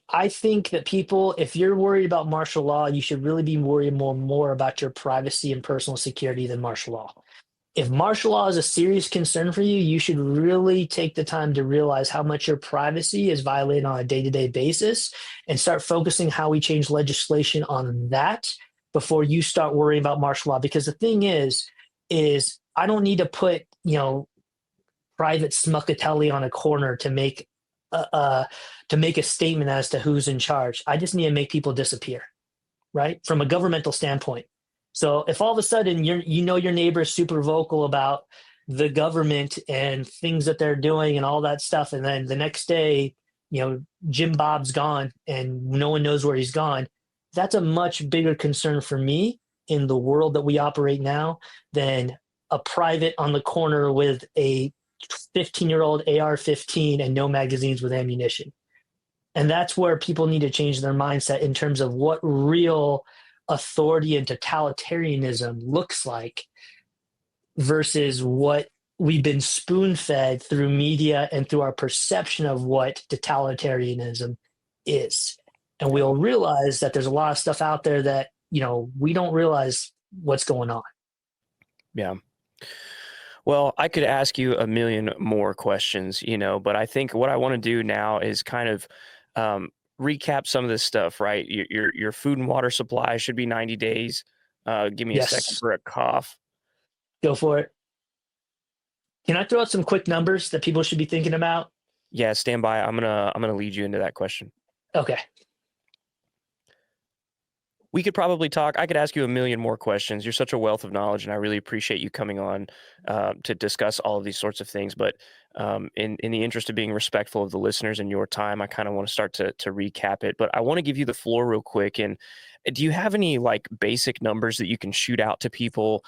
I think that people, if you're worried about martial law, you should really be worried more about your privacy and personal security than martial law. If martial law is a serious concern for you, you should really take the time to realize how much your privacy is violated on a day-to-day basis and start focusing how we change legislation on that before you start worrying about martial law. Because the thing is I don't need to put, Private Smuckatelli on a corner a to make a statement as to who's in charge. I just need to make people disappear, right? From a governmental standpoint. So if all of a sudden your neighbor is super vocal about the government and things that they're doing and all that stuff, and then the next day, Jim Bob's gone and no one knows where he's gone, that's a much bigger concern for me in the world that we operate now than a private on the corner with a 15-year-old AR-15 and no magazines with ammunition. And that's where people need to change their mindset in terms of what real authority and totalitarianism looks like versus what we've been spoon fed through media and through our perception of what totalitarianism is. And we'll realize that there's a lot of stuff out there that, we don't realize what's going on. Yeah. Well, I could ask you a million more questions, but I think what I want to do now is kind of recap some of this stuff, right? Your food and water supply should be 90 days. Give me a second Yes, for a cough. go for it. Can I throw out some quick numbers that people should be thinking about? Yeah, stand by. I'm gonna lead you into that question. Okay. We could probably talk. I could ask you a million more questions. You're such a wealth of knowledge, and I really appreciate you coming on to discuss all of these sorts of things. But in the interest of being respectful of the listeners and your time, I kind of want to start to recap it. But I want to give you the floor real quick. And do you have any like basic numbers that you can shoot out to people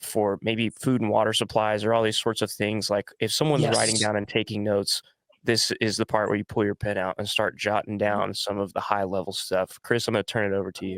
for maybe food and water supplies or all these sorts of things? Like if someone's writing Yes. down and taking notes, this is the part where you pull your pen out and start jotting down some of the high level stuff. Chris, I'm going to turn it over to you.